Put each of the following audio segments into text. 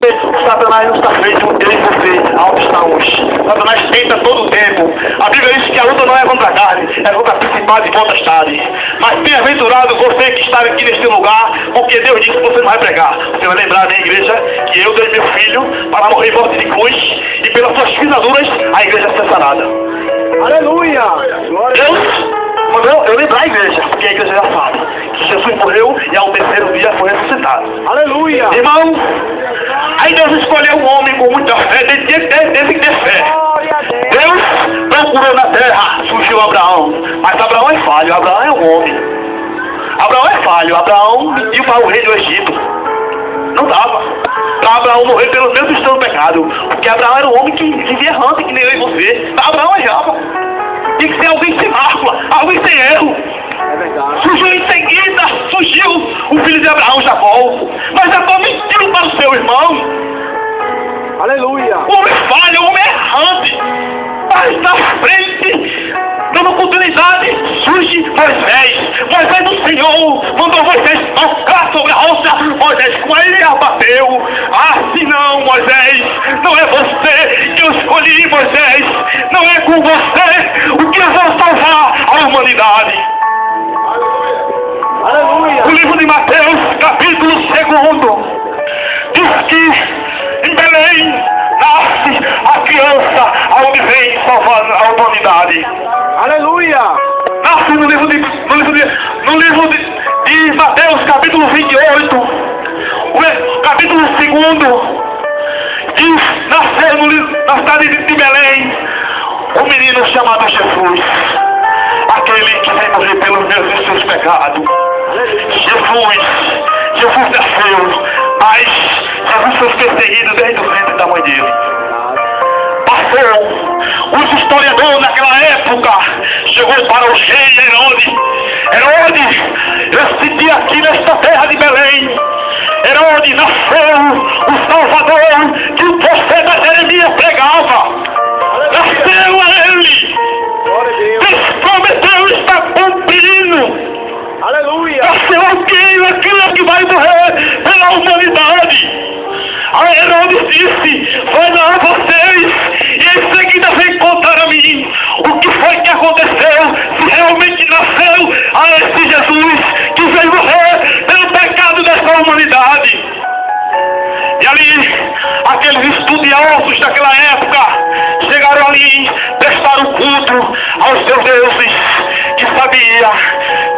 Satanás não está feito eu e você, aonde estamos. Satanás tenta todo o tempo. A Bíblia diz que a luta não é contra a carne, é contra a principado e potestade. Mas bem-aventurado você que está aqui neste lugar, porque Deus disse que você não vai pregar. Você vai lembrar, minha igreja, que eu dei meu filho para morrer em morte de cruz, e pelas suas pisaduras a igreja será sarada. Aleluia! Deus mandou eu lembrar a igreja, porque a igreja já sabe que Jesus morreu e ao terceiro dia foi ressuscitado. Aleluia! Irmão, aí Deus escolheu um homem com muita fé, teve que ter fé. Deus procurou na terra, surgiu Abraão, mas Abraão é falho, Abraão é um homem. Abraão é falho, Abraão mentiu para o rei do Egito. Não dava para Abraão morrer pelo mesmo estado do pecado, porque Abraão era um homem que vivia errante, que nem eu e você. Abraão errava. Tinha que ser alguém sem mácula, alguém sem erro. É verdade. Surgiu em seguida, surgiu o filho de Abraão, Jacó. Mas Jacó mentiu para o seu irmão. Aleluia! O homem falha, o homem errante. Mas na frente, dando oportunidade, surge Moisés. Moisés do Senhor mandou Moisés tocar sobre a rocha. Moisés com ele abateu. Assim não, Moisés, não é você que eu escolhi, Moisés. Não é com você o que eu vou salvar a humanidade. Aleluia! O livro de Mateus, capítulo 2, diz que em Belém nasce a criança aonde vem salvando a humanidade. Aleluia! Nasce no livro de Mateus, capítulo 28, o capítulo 2, diz, nasceu na cidade de Belém um menino chamado Jesus, aquele que vem morrer pelos meus e seus pecados. Jesus nasceu, mas Jesus foi perseguido desde o ventre da mãe dele. Passou, os historiadores naquela época chegou para o rei Herodes. Herodes, esse dia aqui nesta terra de Belém, Herodes nasceu o Salvador que o profeta Jeremias pregava. Nasceu a ele. Deus prometeu, está cumprindo. Aleluia! Nasceu aquilo que vai morrer pela humanidade. A Herodes disse, vai dar a vocês, e em seguida vem contar a mim o que foi que aconteceu, se realmente nasceu a esse Jesus que veio morrer pelo pecado dessa humanidade. E ali, aqueles estudiosos daquela época chegaram ali, prestaram culto aos seus deuses, que sabia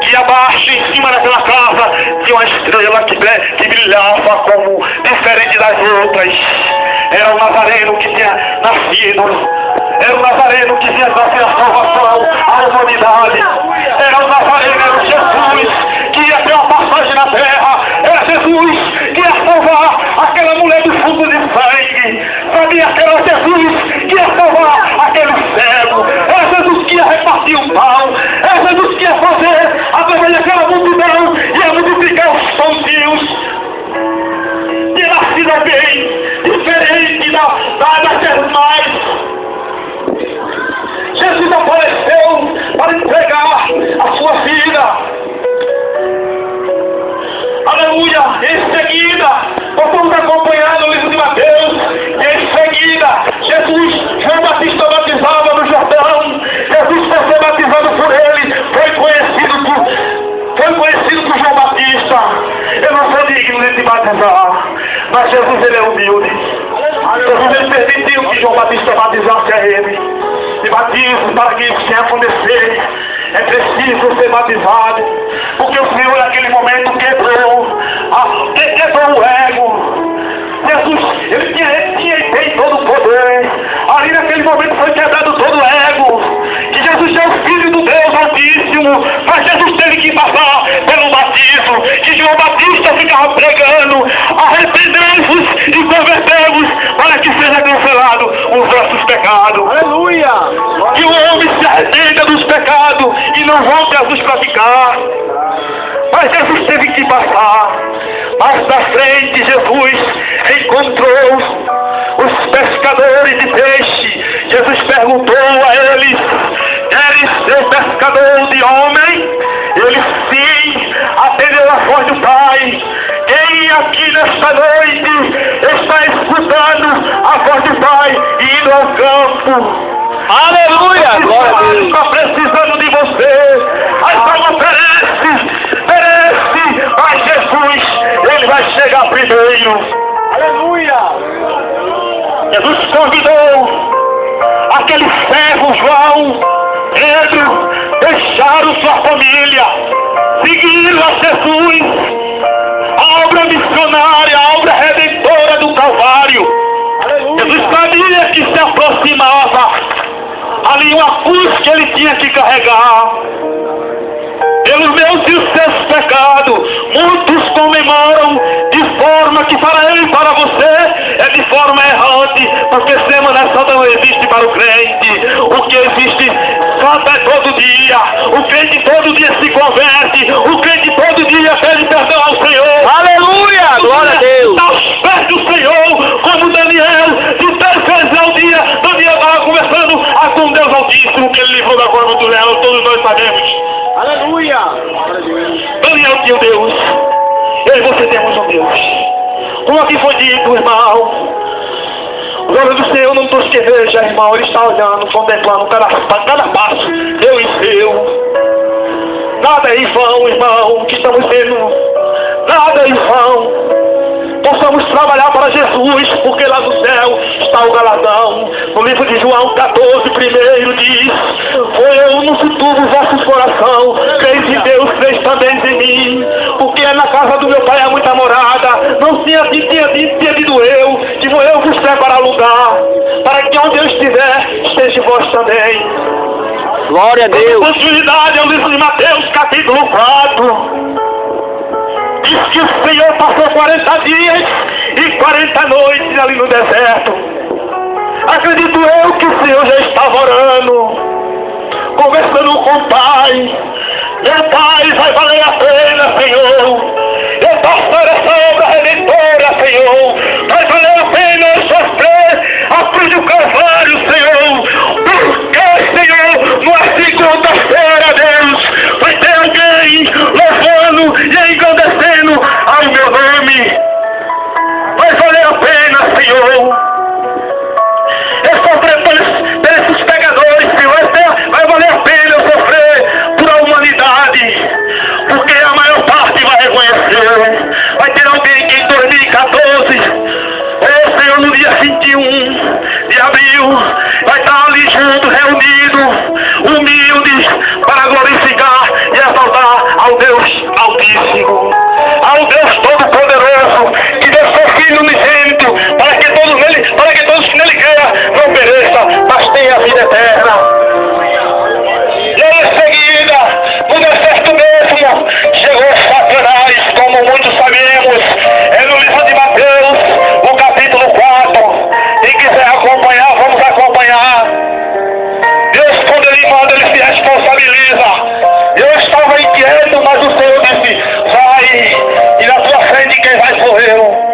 que abaixo, em cima daquela casa, tinha uma estrela que brilhava como diferente das outras. Era o Nazareno que tinha nascido. Era o Nazareno que tinha trazido a salvação à humanidade. Era o Nazareno, era o Jesus que ia ter uma passagem na terra. Era Jesus que ia salvar aquela mulher do fundo de sangue. Sabia que era Jesus que ia salvar aquele cego. Era Jesus que ia repartir o pão. Era Jesus que ia fazer através daquela multidão, ia multiplicar os pãozinhos. E nascido alguém diferente das demais. Jesus apareceu para entregar a sua vida. Aleluia! Em seguida, nós estamos acompanhando o livro de Mateus. E em seguida, João Batista batizava no Jordão. Jesus foi ser batizado por ele. Foi conhecido por João Batista. Eu não sou digno de batizar, mas Jesus ele é humilde. Jesus ele permitiu que João Batista batizasse a ele. E batismo, para que isso venha acontecer, é preciso ser batizado, porque o Senhor naquele momento quebrou o ego. Jesus, ele tem todo o poder. Ali naquele momento foi quebrado todo o ego. Que Jesus é o Filho do Deus Altíssimo, mas Jesus teve que passar pelo batismo. Que João Batista ficava pregando, arrependemos e convertemos para que seja cancelado os nossos pecados. Aleluia! Que o homem se arrependa dos pecados e não volte a os praticar. Mas Jesus teve que passar. Mais na frente, Jesus encontrou os pescadores de peixe. Jesus perguntou a eles: queres ser pescador de homem? Eles sim, atendeu a voz do Pai. Quem aqui nesta noite está campo. Aleluia! Glória a Deus! Está precisando de você. A alma perece, mas Jesus, ele vai chegar primeiro. Aleluia! Jesus convidou aquele servo João, Pedro, deixaram sua família, seguiram a Jesus, a obra missionária, a obra redentora do Calvário. Aleluia! Jesus sabia que se aproximava ali uma cruz que ele tinha que carregar. Pelos meus e os seus pecados, muitos comemoram de forma que para ele e para você é de forma errante, porque semana santa não existe para o crente. O que existe santa é todo dia. O crente todo dia se converte. O crente todo dia pede perdão ao Senhor. Aleluia! Glória a Deus! Está aos pés do Senhor, como Daniel, de 10 vezes ao dia. Daniel estava conversando com Deus Altíssimo, que ele livrou da forma do leão, todos nós sabemos. Aleluia! Daniel tinha um Deus. Eu e você temos um Deus. Como aqui foi dito, irmão, os olhos do Senhor não buscam que veja, irmão. Ele está olhando, contemplando cada passo, eu e seu. Nada é em vão, irmão, que estamos vendo. Nada é em vão. Possamos trabalhar para Jesus, porque lá no céu está o galardão. No livro de João 14, primeiro diz: foi eu no futuro vossos coração, creis em Deus, creis também em mim, porque na casa do meu pai há muita morada. Não tinha dito eu, que vou eu vos preparar lugar, para que onde eu estiver, esteja vós também. Glória a Deus! Continuidade é o livro de Mateus, capítulo 4. Diz que o Senhor passou 40 dias e 40 noites ali no deserto. Acredito eu que o Senhor já estava orando, conversando com o Pai. Meu Pai, vai valer a pena, Senhor. Eu passar essa obra redentora, Senhor. Vai valer a pena eu sofrer a cruz do Calvário, Senhor. Porque, Senhor, não é segunda-feira, Deus, vai ter alguém louvando e engrandecendo ao meu nome. Vai valer a pena, Senhor. Eu sofrer por esses pecadores, Senhor. Vai valer a pena eu sofrer por a humanidade, porque a maior parte vai reconhecer. Vai ter alguém que em 2014, Senhor, no dia 21 de abril, vai estar ali junto, reunido, humildes, para glorificar e exaltar ao Deus Altíssimo, ao Deus Todo-Poderoso, que deu seu Filho unigênito, para que todos que nele creiam não pereçam, mas tenham a vida eterna. E aí, em seguida, no deserto mesmo, chegou Satanás, como muitos sabemos. É no livro de Mateus, no capítulo 4. Quem quiser acompanhar, vamos acompanhar. Deus, quando Ele manda, Ele se responsabiliza. Eu estava inquieto, mas o Senhor disse: vai, e na tua frente quem vai sou eu.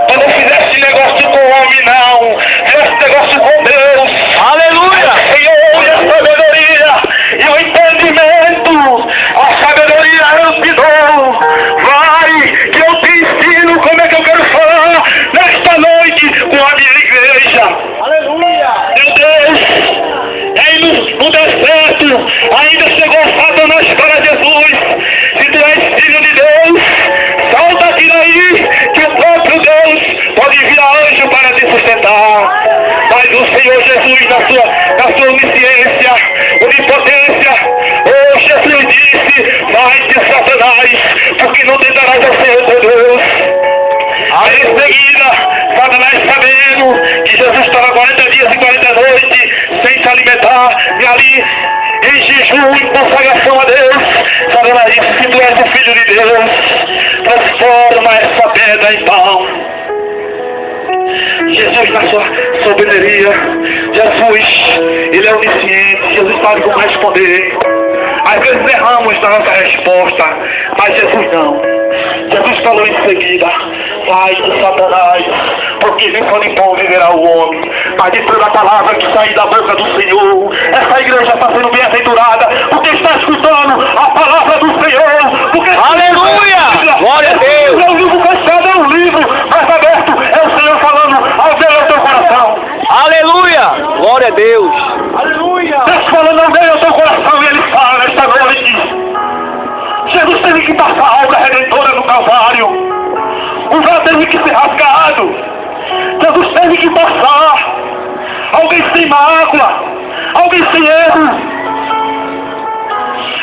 Tu não fizeste negócio com o homem, não. Fizeste negócio com Deus. Aleluia! Senhor, e a sabedoria e o entendimento, a sabedoria eu te dou. Vai, que eu te ensino como é que eu quero falar nesta noite com a minha igreja. Aleluia! Meu Deus, e aí no deserto ainda chegou Satanás para Jesus: se tu és filho de Deus, salta aqui daí, que o próprio Deus pode enviar anjo para te sustentar. Mas o Senhor Jesus, na sua onisciência, onipotência, Jesus disse: vai-te, Satanás, porque não tentarás ao Senhor teu Deus. Aí em seguida, Satanás, sabendo que Jesus estava 40 dias e 40 noites sem se alimentar, e ali em jejum e consagração a Deus, Satanás disse: se tu és o Filho de Deus, transforma essa pedra em pão. Jesus, na sua soberania, Jesus, Ele é onisciente, Jesus sabe como responder. Às vezes erramos na nossa resposta, mas Jesus não. Jesus falou em seguida: vai de Satanás, porque nem só de pão viverá o homem, mas de toda a palavra que sai da boca do Senhor. Essa igreja está sendo bem-aventurada, porque está escutando a palavra do Senhor. Porque aleluia! Glória a Deus! É um livro fechado, é um livro, mas aberto é o Senhor falando ao teu coração. Aleluia! Glória a Deus. Aleluia. Deus falando ao teu coração e Ele fala nesta noite. Jesus teve que passar a obra redentora no Calvário. O véu teve que ser rasgado. Jesus teve que passar. Alguém sem mácula. Alguém sem erro.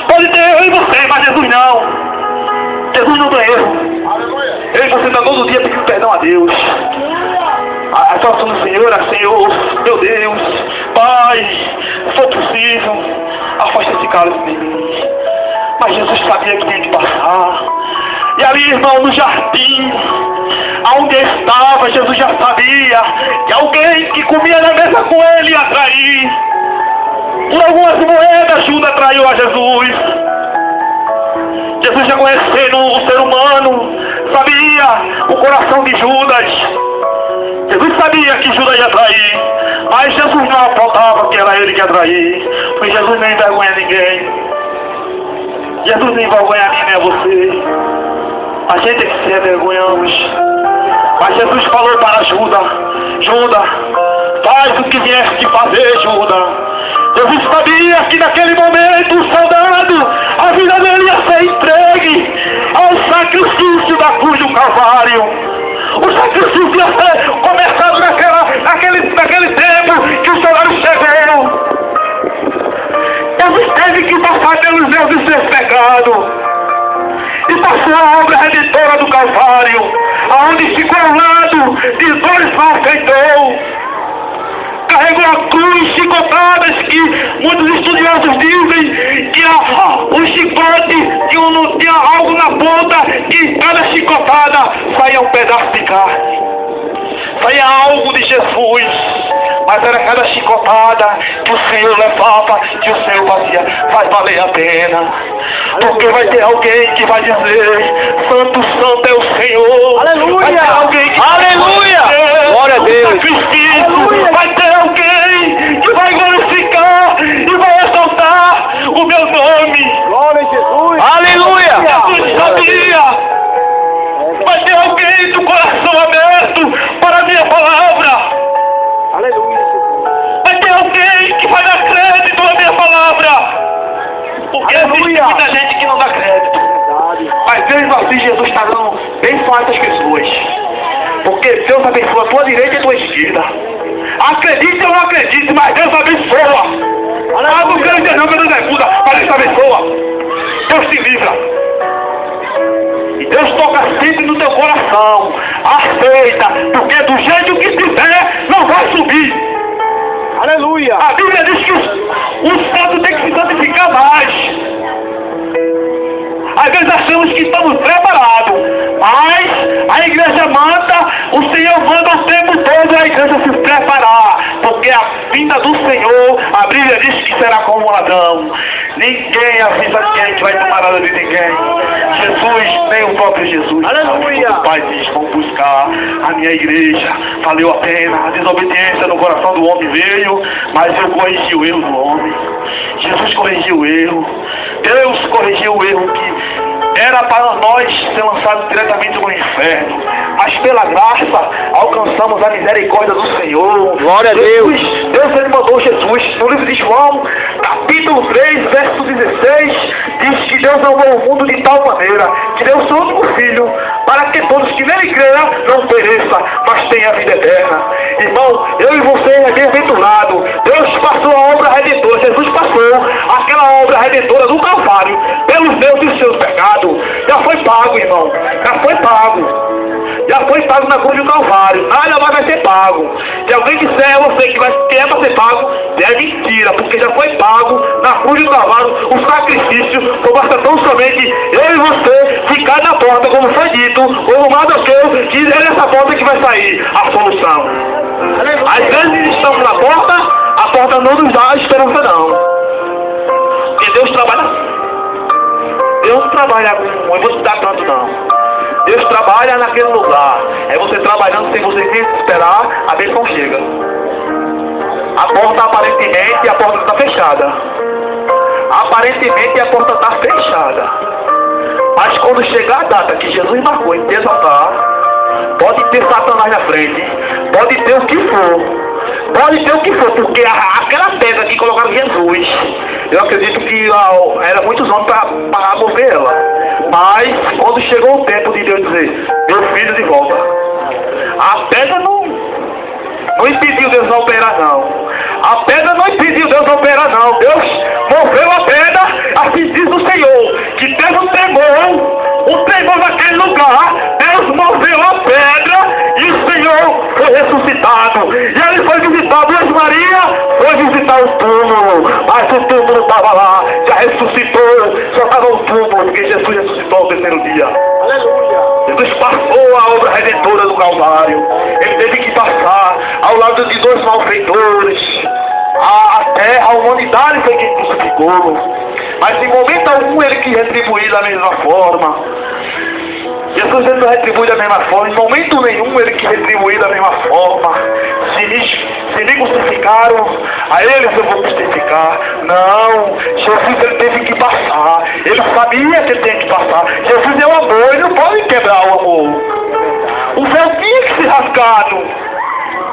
Pode ter eu e você, mas Jesus não. Jesus não tem erro. Eu e você está todo dia pedindo perdão a Deus. A oração do Senhor é: Senhor, meu Deus, Pai, se for possível, afaste esse cálice de mim. Mas Jesus sabia que tinha que passar. E ali, irmão, no jardim, aonde ele estava, Jesus já sabia que alguém que comia na mesa com ele ia trair. Por algumas moedas, Judas traiu a Jesus. Jesus já conhecendo o ser humano, sabia o coração de Judas. Jesus sabia que Judas ia trair, mas Jesus não apontava que era ele que ia trair, porque Jesus não envergonha ninguém. Jesus não envergonha a mim nem a você. A gente é que se envergonhamos. Mas Jesus falou para Judas: Judas, faz o que vieste fazer, Judas. Jesus sabia que naquele momento o soldado, a vida dele ia ser entregue ao sacrifício da cruz do Calvário. O sacrifício ia ser começado naquele tempo que o soldado chegou. Jesus teve que passar pelos meus e seus pecados. E passou a obra redentora do Calvário, aonde ficou ao lado de dores malfeitor. Carregou a cruz, chicotadas, que muitos estudiosos dizem que o chicote tinha algo na ponta, que cada chicotada saía um pedaço de carne, saía algo de Jesus, mas era cada chicotada que o Senhor levava, que o Senhor fazia: vai valer a pena, porque vai ter alguém que vai dizer: Santo, Santo é o Senhor. Aleluia. Vai ter alguém que Aleluia. Glória a Deus. Sacrifício. Vai ter alguém que vai glorificar e vai exaltar o meu nome. Glória a Jesus. Aleluia. Jesus sabia. Vai ter alguém do coração aberto para a minha palavra. Aleluia. Vai ter alguém que vai dar crédito à minha palavra. Porque existe muita gente que não dá crédito. Mas mesmo assim Jesus está dando bem fácil às pessoas. Porque Deus abençoa a tua direita e a tua esquerda. Acredite ou não acredite, mas Deus abençoa. Ah, não quero dizer não, que Deus ajuda, mas Deus abençoa. Deus te livra. E Deus toca sempre no teu coração. Aceita, porque do jeito que tiver, não vai subir. Aleluia. A Bíblia diz que o santo tem que se santificar mais. Às vezes achamos que estamos preparados, mas a igreja manda, o Senhor manda o tempo todo a igreja se preparar, porque a vinda do Senhor, a Bíblia diz que será como um ladrão. Ninguém avisa quem que vai tomar a de ninguém. Jesus, nem o próprio Jesus. Aleluia. O Pai diz: vamos buscar a minha igreja. Valeu a pena. A desobediência no coração do homem veio, mas eu corrigi o erro do homem. Jesus corrigiu o erro. Deus corrigiu o erro que era para nós ser lançados diretamente no inferno. Mas pela graça alcançamos a misericórdia do Senhor. Glória a Deus. Deus ele mandou Jesus. No livro de João, capítulo 3, verso 16, diz que Deus amou o mundo de tal maneira que deu o seu único filho, para que todos que nele creiam não pereça, mas tenha vida eterna. Irmão, eu e você é bem-aventurado. Deus passou a obra redentora. Jesus passou aquela obra redentora do Calvário pelos meus e seus pecados. Já foi pago, irmão. Já foi pago. Já foi pago na cruz do Calvário. Nada mais vai ser pago. Se alguém disser a você que é para ser pago, é mentira, porque já foi pago na cruz do Calvário o sacrifício. Só basta tão somente eu e você ficar na porta, como foi dito, como o Mardoqueu, que é nessa porta que vai sair a solução. Às vezes estamos na porta, a porta não nos dá a esperança não. Porque Deus trabalha assim. Deus não trabalha com eu vou te dar tanto não. Deus trabalha naquele lugar. É você trabalhando sem você esperar, a bênção chega. A porta aparentemente, a porta está fechada. Aparentemente a porta está fechada. Mas quando chegar a data que Jesus marcou em te exaltar, pode ter Satanás na frente, pode ter o que for, Pode ser o que for, porque aquela pedra que colocaram Jesus, eu acredito que era muitos anos para mover ela. Mas quando chegou o tempo de Deus dizer, meu filho de volta, a pedra não impediu Deus a operar, não. A pedra não impediu Deus a operar, não. Deus moveu a pedra, assim diz o Senhor, que teve um tremor naquele lugar. Deus moveu a pedra e o Senhor foi ressuscitado. E ele foi visitar a Virgem Maria, foi visitar o túmulo, mas o túmulo estava lá, já ressuscitou, só estava o túmulo, porque Jesus ressuscitou ao terceiro dia. Aleluia. Jesus passou a obra redentora do Calvário. Ele teve que passar ao lado de dois malfeitores. A terra, a humanidade foi quem crucificou. Mas em momento algum ele quis retribuir da mesma forma. Jesus ele não retribui da mesma forma. Em momento nenhum ele quis retribuir da mesma forma. Se me crucificaram, a eles eu vou crucificar. Não, Jesus ele teve que passar. Ele sabia que ele tinha que passar. Jesus é o amor, ele não pode quebrar o amor. O véu tinha que ser rasgado.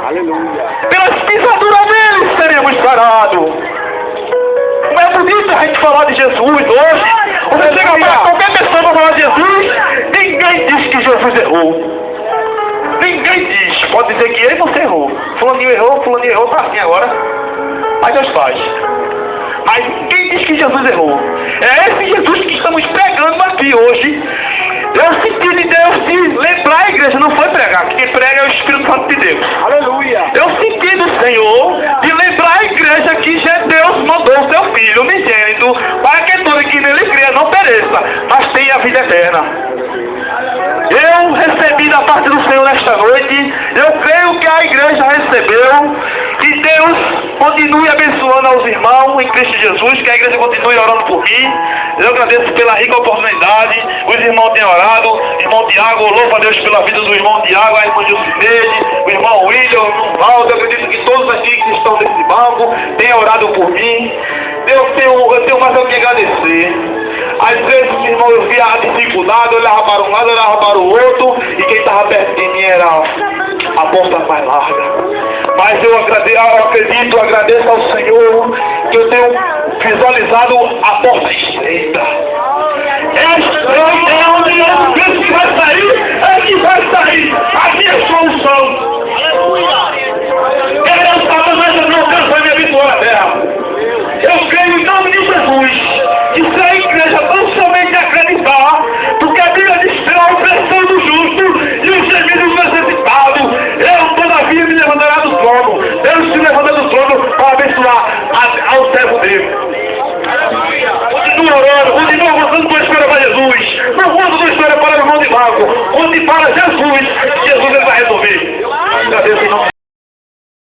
Aleluia. Pelas pisaduras dele seremos sarados. Como é bonito a gente falar de Jesus hoje. Você chega para qualquer pessoa para falar de Jesus, ninguém diz que Jesus errou. Ninguém diz. Pode dizer que ele você errou. Fulaninho errou, tá assim agora. Mas Deus faz. Mas ninguém diz que Jesus errou. É esse Jesus que estamos pregando aqui hoje. Eu senti de Deus de lembrar a igreja, não foi pregar. Quem prega é o Espírito Santo de Deus. Aleluia. Eu senti do Senhor de lembrar a igreja que Deus mandou o seu Filho unigênito para que todo que nele crê não pereça, mas tenha a vida eterna. Eu recebi da parte do Senhor nesta noite, eu creio que a igreja recebeu, que Deus continue abençoando aos irmãos em Cristo Jesus, que a igreja continue orando por mim. Eu agradeço pela rica oportunidade, os irmãos têm orado, o irmão Tiago, louvo a Deus pela vida do irmão Tiago, a irmã Jucineide, o irmão William, o irmão Valdo. Eu acredito que todos aqui que estão nesse banco têm orado por mim. Eu tenho mais a que agradecer. Às vezes, irmão, eu via a dificuldade, olhava para um lado, olhava para o outro, e quem estava perto de mim era a porta mais larga. Mas eu agradeço ao Senhor, que eu tenho visualizado a porta estreita. Esse que vai sair, é que vai sair. A minha solução. Eu não alcançar minha vitória na terra. Eu creio em nome de Jesus. Isso é a igreja não somente acreditar, porque a Bíblia diz que a opressão do justo e os gemidos do necessitado. Eu, todavia, me levantará do trono. Deus se levanta do trono para abençoar ao servo dele. Continua orando, continua avançando com a história para Jesus. Não conta com a história para o irmão de Marco. Conte para Jesus. Jesus ele vai resolver. Agradeço em nome